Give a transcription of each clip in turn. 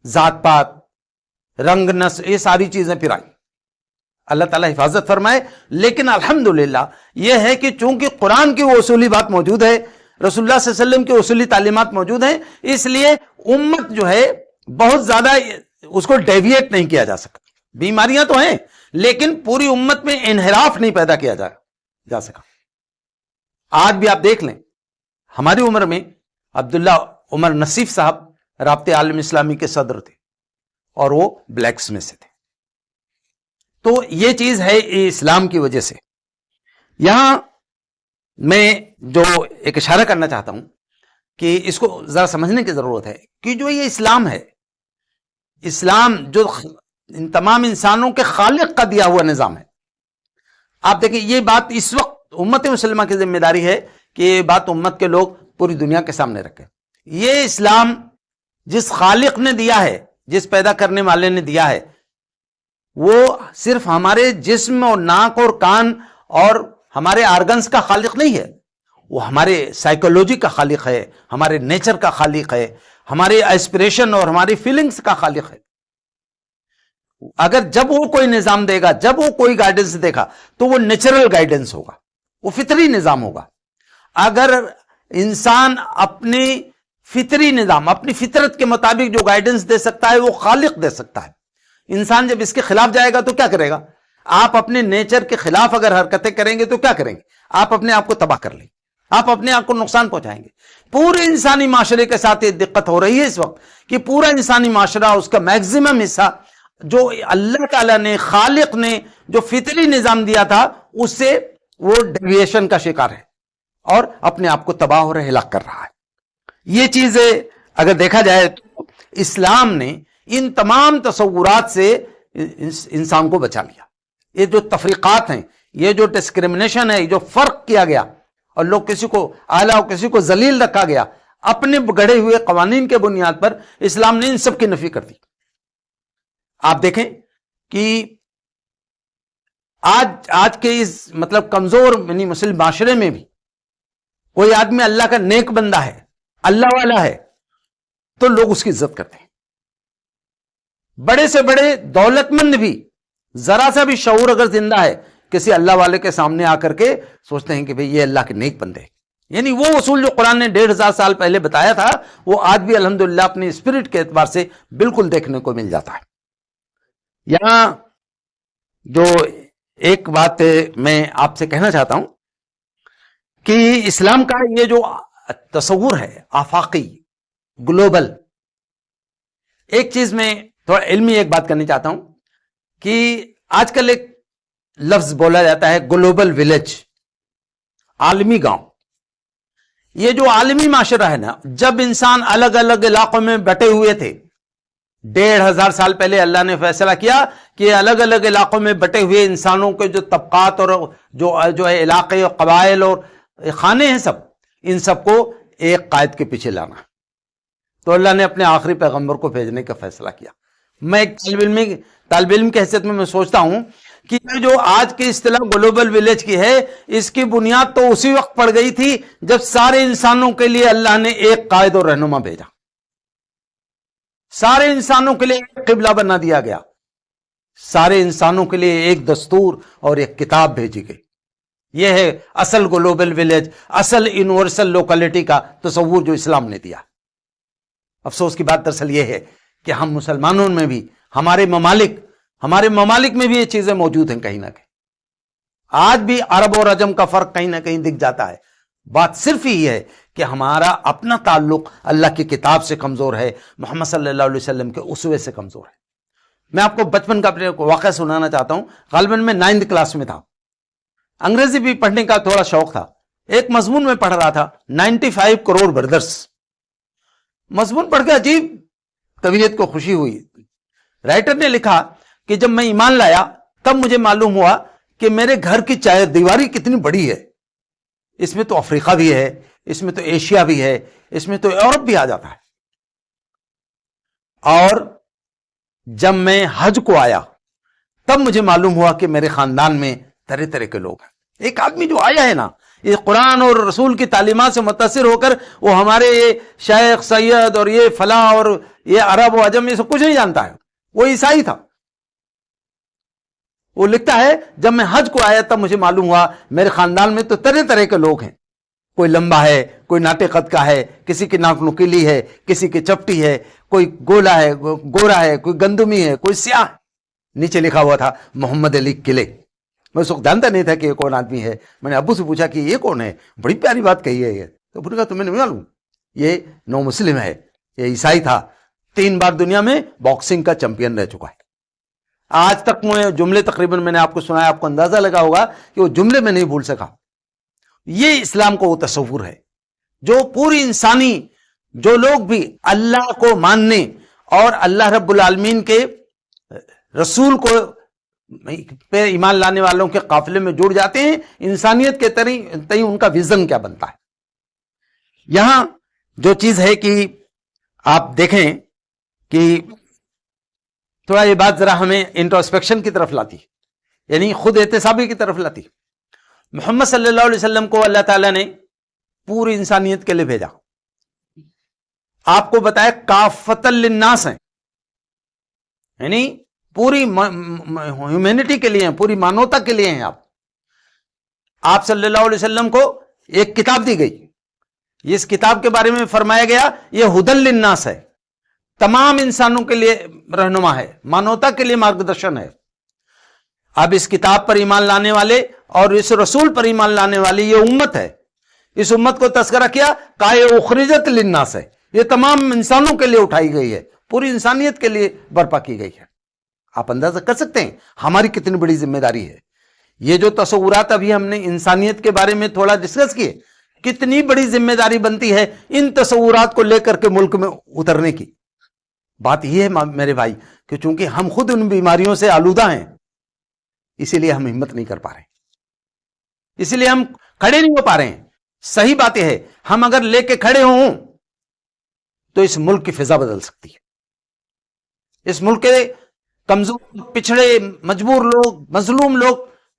ذات پات، رنگ نسل، یہ ساری چیزیں پھر آئی. اللہ تعالیٰ حفاظت فرمائے. لیکن الحمدللہ یہ ہے کہ چونکہ قرآن کی وہ اصولی بات موجود ہے، رسول اللہ صلی اللہ علیہ وسلم کی اصولی تعلیمات موجود ہیں، اس لیے امت جو ہے بہت زیادہ اس کو ڈیویٹ نہیں کیا جا سکا. بیماریاں تو ہیں لیکن پوری امت میں انحراف نہیں پیدا کیا جا سکا. آج بھی آپ دیکھ لیں، ہماری عمر میں عبداللہ عمر نصیف صاحب رابطے عالم اسلامی کے صدر تھے اور وہ بلیکس میں سے تھے. تو یہ چیز ہے اسلام کی وجہ سے. یہاں میں جو ایک اشارہ کرنا چاہتا ہوں کہ اس کو ذرا سمجھنے کی ضرورت ہے کہ جو یہ اسلام ہے، اسلام جو ان تمام انسانوں کے خالق کا دیا ہوا نظام ہے. آپ دیکھیں یہ بات اس وقت امت مسلمہ کی ذمہ داری ہے کہ یہ بات امت کے لوگ پوری دنیا کے سامنے رکھیں. یہ اسلام جس خالق نے دیا ہے، جس پیدا کرنے والے نے دیا ہے، وہ صرف ہمارے جسم اور ناک اور کان اور ہمارے آرگنز کا خالق نہیں ہے، وہ ہمارے سائیکولوجی کا خالق ہے، ہمارے نیچر کا خالق ہے، ہمارے ایسپریشن اور ہماری فیلنگز کا خالق ہے. اگر جب وہ کوئی نظام دے گا، جب وہ کوئی گائیڈنس دے گا تو وہ نیچرل گائیڈنس ہوگا، وہ فطری نظام ہوگا. اگر انسان اپنی فطری نظام، اپنی فطرت کے مطابق جو گائیڈنس دے سکتا ہے وہ خالق دے سکتا ہے. انسان جب اس کے خلاف جائے گا تو کیا کرے گا؟ آپ اپنے نیچر کے خلاف اگر حرکتیں کریں گے تو کیا کریں گے؟ آپ اپنے آپ کو تباہ کر لیں گے، آپ اپنے آپ کو نقصان پہنچائیں گے. پورے انسانی معاشرے کے ساتھ یہ دقت ہو رہی ہے اس وقت کہ پورا انسانی معاشرہ، اس کا میکزیمم حصہ جو اللہ تعالیٰ نے، خالق نے جو فطری نظام دیا تھا، اس سے وہ ڈیویشن کا شکار ہے اور اپنے آپ کو تباہ اور ہلاک کر رہا ہے. یہ چیزیں اگر دیکھا جائے تو اسلام نے ان تمام تصورات سے انسان کو بچا لیا. یہ جو تفریقات ہیں، یہ جو ڈسکریمنیشن ہے، جو فرق کیا گیا اور لوگ کسی کو اعلیٰ اور کسی کو ذلیل رکھا گیا، اپنے گڑھے ہوئے قوانین کے بنیاد پر اسلام نے ان سب کی نفی کر دی. آپ دیکھیں کہ آج کے اس مطلب کمزور یعنی مسلم معاشرے میں بھی کوئی آدمی اللہ کا نیک بندہ ہے، اللہ والا ہے، تو لوگ اس کی عزت کرتے ہیں. بڑے سے بڑے دولت مند بھی ذرا سا بھی شعور اگر زندہ ہے، کسی اللہ والے کے سامنے آ کر کے سوچتے ہیں کہ بھئی یہ اللہ کے نیک بندے ہیں. یعنی وہ اصول جو قرآن نے 1500 سال پہلے بتایا تھا، وہ آج بھی الحمدللہ اپنی اسپرٹ کے اعتبار سے بالکل دیکھنے کو مل جاتا ہے. یہاں جو ایک بات میں آپ سے کہنا چاہتا ہوں کہ اسلام کا یہ جو تصور ہے آفاقی، گلوبل، ایک چیز میں تھوڑا علمی ایک بات کرنی چاہتا ہوں کہ آج کل ایک لفظ بولا جاتا ہے گلوبل ولیج، عالمی گاؤں. یہ جو عالمی معاشرہ ہے نا، جب انسان الگ الگ علاقوں میں بٹے ہوئے تھے، 1500 سال پہلے اللہ نے فیصلہ کیا کہ الگ الگ علاقوں میں بٹے ہوئے انسانوں کے جو طبقات اور جو ہے علاقے اور قبائل اور خانے ہیں، سب ان سب کو ایک قائد کے پیچھے لانا. تو اللہ نے اپنے آخری پیغمبر کو بھیجنے کا فیصلہ کیا. میں ایک طالب علم کی حیثیت میں سوچتا ہوں کہ جو آج کی اصطلاح گلوبل ولیج کی ہے، اس کی بنیاد تو اسی وقت پڑ گئی تھی جب سارے انسانوں کے لیے اللہ نے ایک قائد اور رہنما بھیجا، سارے انسانوں کے لیے ایک قبلہ بنا دیا گیا، سارے انسانوں کے لیے ایک دستور اور ایک کتاب بھیجی گئی. یہ ہے اصل گلوبل ولیج، اصل یونیورسل لوکلٹی کا تصور جو اسلام نے دیا. افسوس کی بات دراصل یہ ہے کہ ہم مسلمانوں میں بھی، ہمارے ممالک میں بھی یہ چیزیں موجود ہیں. کہیں نہ کہیں آج بھی عرب اور عجم کا فرق کہیں نہ کہیں دکھ جاتا ہے. بات صرف یہ ہے کہ ہمارا اپنا تعلق اللہ کی کتاب سے کمزور ہے، محمد صلی اللہ علیہ وسلم کے اسوے سے کمزور ہے. میں آپ کو بچپن کا اپنے واقعہ سنانا چاہتا ہوں. غالباً میں 9th کلاس میں تھا، انگریزی بھی پڑھنے کا تھوڑا شوق تھا. ایک مضمون میں پڑھ رہا تھا 95 کروڑ بردرس. مضمون پڑھ کے عجیب طبیعت کو خوشی ہوئی. رائٹر نے لکھا کہ جب میں ایمان لایا تب مجھے معلوم ہوا کہ میرے گھر کی چائے دیواری کتنی بڑی ہے. اس میں تو افریقہ بھی ہے، اس میں تو ایشیا بھی ہے، اس میں تو یورپ بھی آ جاتا ہے. اور جب میں حج کو آیا تب مجھے معلوم ہوا کہ میرے خاندان میں طرح طرح کے لوگ ہیں. ایک آدمی جو آیا ہے نا، یہ قرآن اور رسول کی تعلیمات سے متاثر ہو کر وہ ہمارے یہ شیخ سید اور یہ فلاں اور یہ عرب و عجم یہ سب کچھ نہیں جانتا ہے. وہ عیسائی تھا. وہ لکھتا ہے جب میں حج کو آیا تب مجھے معلوم ہوا میرے خاندان میں تو طرح طرح کے لوگ ہیں. کوئی لمبا ہے, کوئی ناٹے قد کا ہے, کسی کی ناک نکیلی ہے, کسی کی چپٹی ہے, کوئی گولا ہے, گورا ہے, کوئی گندمی ہے, کوئی سیاہ. نیچے لکھا ہوا تھا محمد علی قلعے. میں اس وقت جانتا نہیں تھا کہ یہ کون آدمی ہے. میں نے ابو سے پوچھا کہ یہ کون ہے, بڑی پیاری بات کہی ہے یہ. تو ابو نے کہا تمہیں نہیں معلوم, یہ نو مسلم ہے, یہ عیسائی تھا, 3 بار دنیا میں باکسنگ کا چیمپئن رہ چکا ہے. آج تک میں جملے تقریباً میں نے آپ کو سنایا, آپ کو اندازہ لگا ہوگا کہ وہ جملے میں نہیں بھول سکا. یہ اسلام کو وہ تصور ہے جو پوری انسانی, جو لوگ بھی اللہ کو ماننے اور اللہ رب العالمین کے رسول کو پہ ایمان لانے والوں کے قافلے میں جڑ جاتے ہیں, انسانیت کے تئیں ان کا ویژن کیا بنتا ہے. یہاں جو چیز ہے کہ آپ دیکھیں کہ تھوڑا یہ بات ذرا ہمیں انٹروسپیکشن کی طرف لاتی, یعنی خود احتسابی کی طرف لاتی. محمد صلی اللہ علیہ وسلم کو اللہ تعالیٰ نے پوری انسانیت کے لیے بھیجا. آپ کو بتایا کافۃ للناس ہیں, یعنی پوری ہیومینٹی کے لیے ہیں, پوری مانوتا کے لیے ہیں. آپ صلی اللہ علیہ وسلم کو ایک کتاب دی گئی. اس کتاب کے بارے میں فرمایا گیا یہ ہدی للناس ہے, تمام انسانوں کے لیے رہنما ہے, مانوتا کے لیے مارگدرشن ہے. اب اس کتاب پر ایمان لانے والے اور اس رسول پر ایمان لانے والی یہ امت ہے. اس امت کو تذکرہ کیا کہ یہ اخرجت للناس ہے, یہ تمام انسانوں کے لیے اٹھائی گئی ہے, پوری انسانیت کے لیے برپا کی گئی ہے. آپ اندازہ کر سکتے ہیں ہماری کتنی بڑی ذمہ داری ہے. یہ جو تصورات ابھی ہم نے انسانیت کے بارے میں تھوڑا ڈسکس کیے, کتنی بڑی ذمہ داری بنتی ہے ان تصورات کو لے کر کے ملک میں اترنے کی. بات یہ ہے میرے بھائی کہ چونکہ ہم خود ان بیماریوں سے آلودہ ہیں, اسی لیے ہم ہمت نہیں کر پا رہے ہیں, اسی لیے ہم کھڑے نہیں ہو پا رہے ہیں. صحیح بات یہ ہے ہم اگر لے کے کھڑے ہوں تو اس ملک کی فضا بدل سکتی ہے. اس ملک کے کمزور, پچھڑے, مجبور لوگ, مظلوم لوگ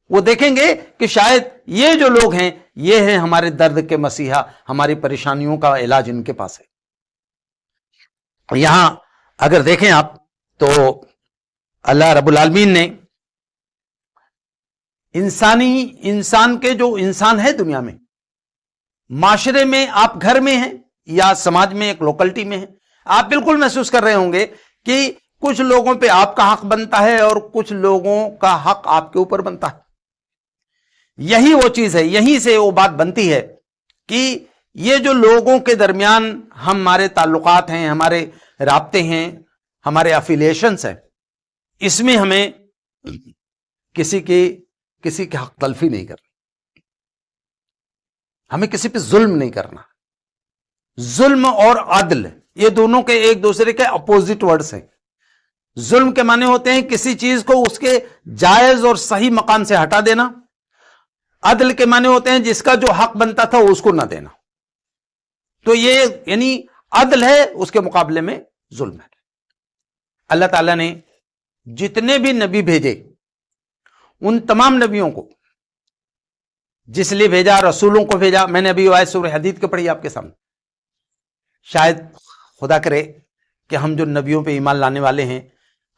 وہ دیکھیں گے کہ شاید یہ جو لوگ ہیں یہ ہیں ہمارے درد کے مسیحا, ہماری پریشانیوں کا علاج ان کے پاس ہے. یہاں اگر دیکھیں آپ تو اللہ رب العالمین نے انسان کے جو انسان ہے دنیا میں, معاشرے میں, آپ گھر میں ہیں یا سماج میں ایک لوکلٹی میں ہیں, آپ بالکل محسوس کر رہے ہوں گے کہ کچھ لوگوں پہ آپ کا حق بنتا ہے اور کچھ لوگوں کا حق آپ کے اوپر بنتا ہے. یہی وہ چیز ہے, یہیں سے وہ بات بنتی ہے کہ یہ جو لوگوں کے درمیان ہمارے تعلقات ہیں, ہمارے رابطے ہیں, ہمارے افیلیشنز ہیں, اس میں ہمیں کسی کی حق تلفی نہیں کرنی, ہمیں کسی پہ ظلم نہیں کرنا. ظلم اور عدل یہ دونوں کے ایک دوسرے کے اپوزٹ ورڈز ہیں. ظلم کے معنی ہوتے ہیں کسی چیز کو اس کے جائز اور صحیح مقام سے ہٹا دینا. عدل کے معنی ہوتے ہیں جس کا جو حق بنتا تھا اس کو نہ دینا. تو یہ یعنی عدل ہے, اس کے مقابلے میں ظلم ہے. اللہ تعالیٰ نے جتنے بھی نبی بھیجے ان تمام نبیوں کو جس لیے بھیجا, رسولوں کو بھیجا. میں نے ابھی آیت سورہ حدید کے پڑھی آپ کے سامنے. شاید خدا کرے کہ ہم جو نبیوں پہ ایمان لانے والے ہیں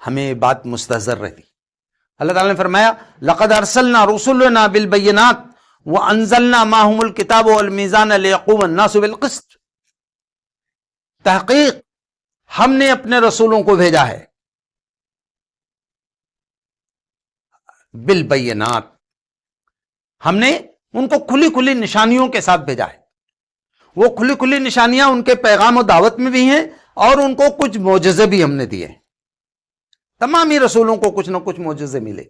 ہمیں یہ بات مستحضر رہتی. اللہ تعالیٰ نے فرمایا لقد ارسلنا رسلنا بالبینات وانزلنا معهم الکتاب والمیزان لیقوم الناس بالقسط. تحقیق ہم نے اپنے رسولوں کو بھیجا ہے بالبینات, ہم نے ان کو کھلی کھلی نشانیوں کے ساتھ بھیجا ہے. وہ کھلی کھلی نشانیاں ان کے پیغام و دعوت میں بھی ہیں اور ان کو کچھ معجزے بھی ہم نے دیے ہیں. تمام ہی رسولوں کو کچھ نہ کچھ معجزے ملے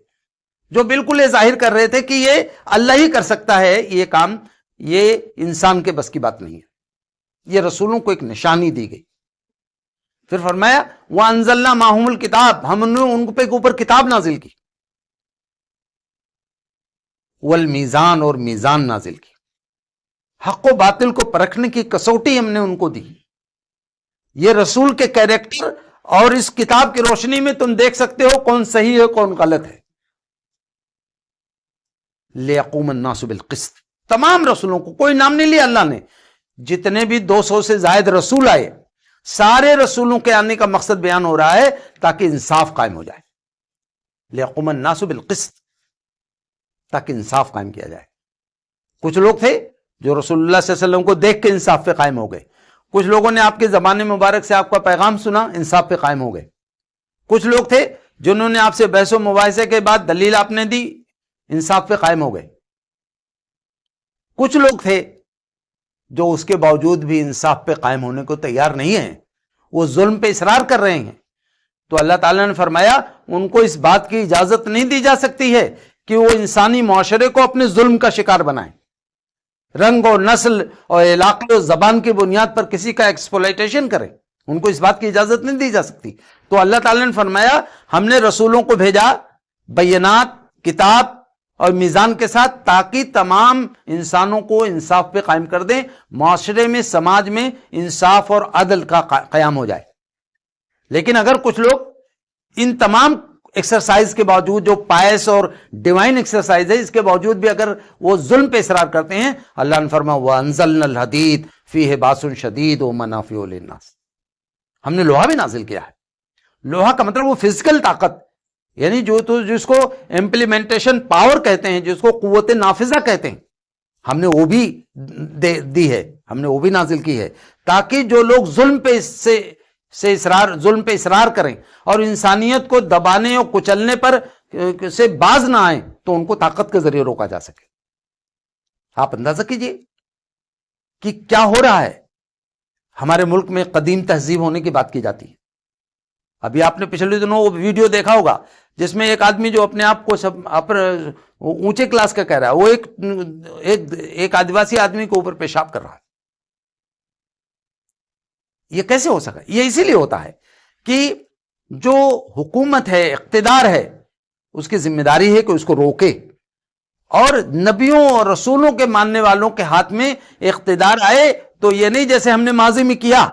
جو بالکل یہ ظاہر کر رہے تھے کہ یہ اللہ ہی کر سکتا ہے یہ کام, یہ انسان کے بس کی بات نہیں ہے. یہ رسولوں کو ایک نشانی دی گئی. پھر فرمایا وَأَنزَلْنَا مَعَهُمُ الْكِتَابَ, ہم نے ان پہ اوپر کتاب نازل کی. والمیزان, اور میزان نازل کی. حق و باطل کو پرکھنے کی کسوٹی ہم نے ان کو دی. یہ رسول کے کیریکٹر اور اس کتاب کی روشنی میں تم دیکھ سکتے ہو کون صحیح ہے کون غلط ہے. لیقوم الناس بالقسط, تمام رسولوں کو، کوئی نام نہیں لیا اللہ نے. جتنے بھی 200 سے زائد رسول آئے، سارے رسولوں کے آنے کا مقصد بیان ہو رہا ہے تاکہ انصاف قائم ہو جائے. لِيَقُومَ النَّاسُ بِالْقِسْطِ، تاکہ انصاف قائم کیا جائے. کچھ لوگ تھے جو رسول اللہ صلی اللہ علیہ وسلم کو دیکھ کے انصاف پہ قائم ہو گئے. کچھ لوگوں نے آپ کے زبان مبارک سے آپ کا پیغام سنا، انصاف پہ قائم ہو گئے. کچھ لوگ تھے جنہوں نے آپ سے بحث و مباحثے کے بعد دلیل آپ نے دی، انصاف پہ قائم ہو گئے. کچھ لوگ تھے جو اس کے باوجود بھی انصاف پہ قائم ہونے کو تیار نہیں ہیں، وہ ظلم پہ اصرار کر رہے ہیں. تو اللہ تعالیٰ نے فرمایا ان کو اس بات کی اجازت نہیں دی جا سکتی ہے کہ وہ انسانی معاشرے کو اپنے ظلم کا شکار بنائیں، رنگ اور نسل اور علاقے اور زبان کی بنیاد پر کسی کا ایکسپلائٹیشن کریں. ان کو اس بات کی اجازت نہیں دی جا سکتی. تو اللہ تعالیٰ نے فرمایا ہم نے رسولوں کو بھیجا بینات، کتاب اور میزان کے ساتھ، تاکہ تمام انسانوں کو انصاف پہ قائم کر دیں، معاشرے میں، سماج میں انصاف اور عدل کا قیام ہو جائے. لیکن اگر کچھ لوگ ان تمام ایکسرسائز کے باوجود، جو پائس اور ڈیوائن ایکسرسائز ہے، اس کے باوجود بھی اگر وہ ظلم پہ اصرار کرتے ہیں، اللہ نے فرمایا وَأَنزَلْنَا الْحَدِيدَ فِيهِ بَأْسٌ شَدِيدٌ وَمَنَافِعُ لِلنَّاسِ. ہم نے لوہا بھی نازل کیا ہے. لوہا کا مطلب وہ فزیکل طاقت، یعنی جس کو امپلیمنٹیشن پاور کہتے ہیں، جس کو قوت نافذہ کہتے ہیں، ہم نے وہ بھی دی ہے، ہم نے وہ بھی نازل کی ہے، تاکہ جو لوگ ظلم پہ اصرار کریں اور انسانیت کو دبانے اور کچلنے پر سے باز نہ آئیں، تو ان کو طاقت کے ذریعے روکا جا سکے. آپ اندازہ کیجئے کہ کیا ہو رہا ہے. ہمارے ملک میں قدیم تہذیب ہونے کی بات کی جاتی ہے. ابھی آپ نے پچھلے دنوں وہ ویڈیو دیکھا ہوگا جس میں ایک آدمی جو اپنے آپ کو اونچے کلاس کا کہہ رہا ہے، وہ ایک آدیواسی آدمی کے اوپر پیشاب کر رہا ہے. یہ کیسے ہو سکا؟ یہ اسی لیے ہوتا ہے کہ جو حکومت ہے، اقتدار ہے، اس کی ذمہ داری ہے کہ اس کو روکے. اور نبیوں اور رسولوں کے ماننے والوں کے ہاتھ میں اقتدار آئے تو یہ نہیں جیسے ہم نے ماضی میں کیا.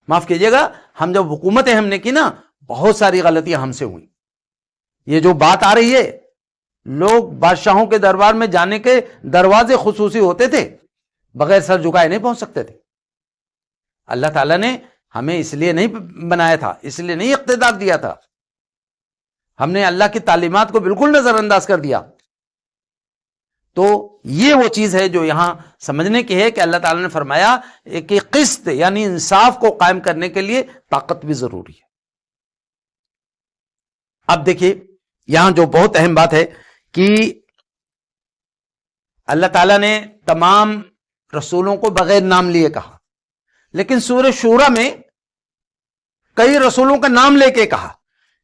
معاف کیجئے گا، ہم جب حکومتیں ہم نے کی نا، بہت ساری غلطیاں ہم سے ہوئی. یہ جو بات آ رہی ہے، لوگ بادشاہوں کے دربار میں جانے کے دروازے خصوصی ہوتے تھے، بغیر سر جھکائے نہیں پہنچ سکتے تھے. اللہ تعالیٰ نے ہمیں اس لیے نہیں بنایا تھا، اس لیے نہیں اقتدار دیا تھا. ہم نے اللہ کی تعلیمات کو بالکل نظر انداز کر دیا. تو یہ وہ چیز ہے جو یہاں سمجھنے کی ہے کہ اللہ تعالیٰ نے فرمایا کہ قسط یعنی انصاف کو قائم کرنے کے لیے طاقت بھی ضروری ہے. اب دیکھیے یہاں جو بہت اہم بات ہے کہ اللہ تعالیٰ نے تمام رسولوں کو بغیر نام لیے کہا، لیکن سورہ شورى میں کئی رسولوں کا نام لے کے کہا.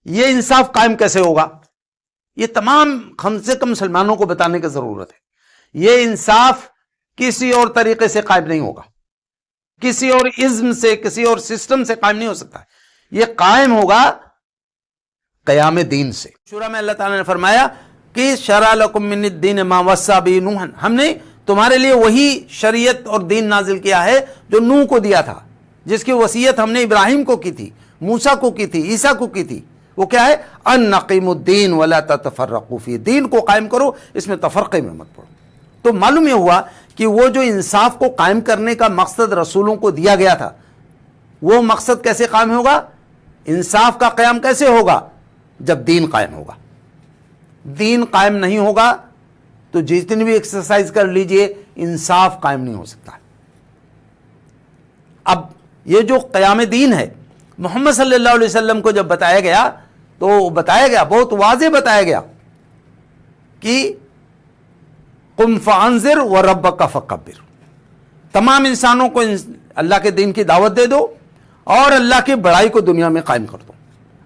یہ انصاف قائم کیسے ہوگا؟ یہ تمام کم سے کم مسلمانوں کو بتانے کی ضرورت ہے. یہ انصاف کسی اور طریقے سے قائم نہیں ہوگا، کسی اور ازم سے، کسی اور سسٹم سے قائم نہیں ہو سکتا. یہ قائم ہوگا قیام دین سے. شورى میں اللہ تعالیٰ نے فرمایا کہ شرع لکم من الدین ما وصی بہ نوحا، ہم نے تمہارے لیے وہی شریعت اور دین نازل کیا ہے جو نوح کو دیا تھا، جس کی وصیت ہم نے ابراہیم کو کی تھی، موسیٰ کو کی تھی، عیسیٰ کو کی تھی. وہ کیا ہے؟ ان نقیم الدین ولا تتفرقوا فیہ، دین کو قائم کرو، اس میں تفرقے میں مت پڑو. تو معلوم یہ ہوا کہ وہ جو انصاف کو قائم کرنے کا مقصد رسولوں کو دیا گیا تھا، وہ مقصد کیسے قائم ہوگا؟ انصاف کا قیام کیسے ہوگا؟ جب دین قائم ہوگا. دین قائم نہیں ہوگا تو جتنی بھی ایکسرسائز کر لیجئے، انصاف قائم نہیں ہو سکتا. اب یہ جو قیام دین ہے، محمد صلی اللہ علیہ وسلم کو جب بتایا گیا تو بتایا گیا، بہت واضح بتایا گیا کہ قم فانذر وربک فکبر، تمام انسانوں کو اللہ کے دین کی دعوت دے دو اور اللہ کی بڑائی کو دنیا میں قائم کر دو.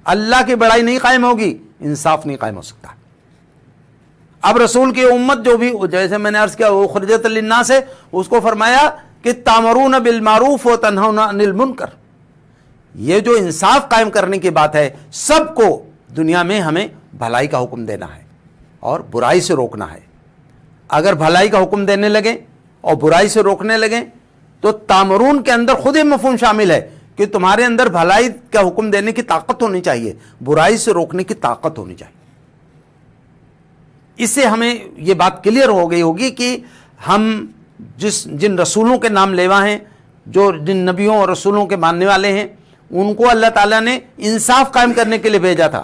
اللہ کی بڑائی نہیں قائم ہوگی، انصاف نہیں قائم ہو سکتا. اب رسول کی امت جو بھی، جیسے میں نے عرض کیا، وہ خرجت للناس ہے، اس کو فرمایا کہ تامرون بالمعروف و تنہون عن المنکر. یہ جو انصاف قائم کرنے کی بات ہے، سب کو دنیا میں ہمیں بھلائی کا حکم دینا ہے اور برائی سے روکنا ہے. اگر بھلائی کا حکم دینے لگیں اور برائی سے روکنے لگیں تو تامرون کے اندر خود ہی مفہوم شامل ہے کہ تمہارے اندر بھلائی کا حکم دینے کی طاقت ہونی چاہیے، برائی سے روکنے کی طاقت ہونی چاہیے. اس سے ہمیں یہ بات کلیئر ہو گئی ہوگی کہ ہم جن رسولوں کے نام لیوا ہیں، جو جن نبیوں اور رسولوں کے ماننے والے ہیں، ان کو اللہ تعالیٰ نے انصاف قائم کرنے کے لیے بھیجا تھا۔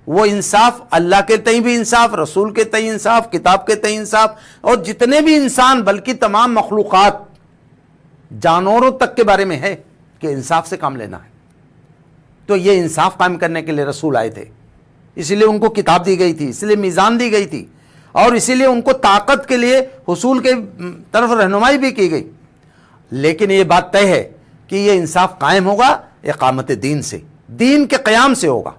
وہ انصاف اللہ کے تئیں بھی انصاف، رسول کے تئیں انصاف، کتاب کے تئیں انصاف، اور جتنے بھی انسان بلکہ تمام مخلوقات جانوروں تک کے بارے میں ہے کہ انصاف سے کام لینا ہے۔ تو یہ انصاف قائم کرنے کے لیے رسول آئے تھے، اسی لیے ان کو کتاب دی گئی تھی، اس لیے میزان دی گئی تھی، اور اسی لیے ان کو طاقت کے لیے حصول کے طرف رہنمائی بھی کی گئی۔ لیکن یہ بات طے ہے کہ یہ انصاف قائم ہوگا اقامت دین سے، دین کے قیام سے ہوگا،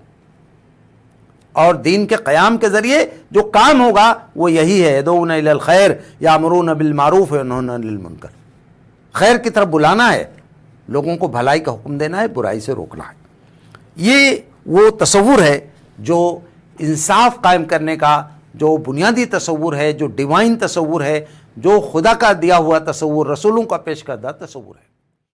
اور دین کے قیام کے ذریعے جو کام ہوگا وہ یہی ہے، یدعون الی الخیر یامرون بالمعروف وینہون عن المنکر، خیر کی طرف بلانا ہے، لوگوں کو بھلائی کا حکم دینا ہے، برائی سے روکنا ہے۔ یہ وہ تصور ہے جو انصاف قائم کرنے کا جو بنیادی تصور ہے، جو ڈیوائن تصور ہے، جو خدا کا دیا ہوا تصور، رسولوں کا پیش کردہ تصور ہے۔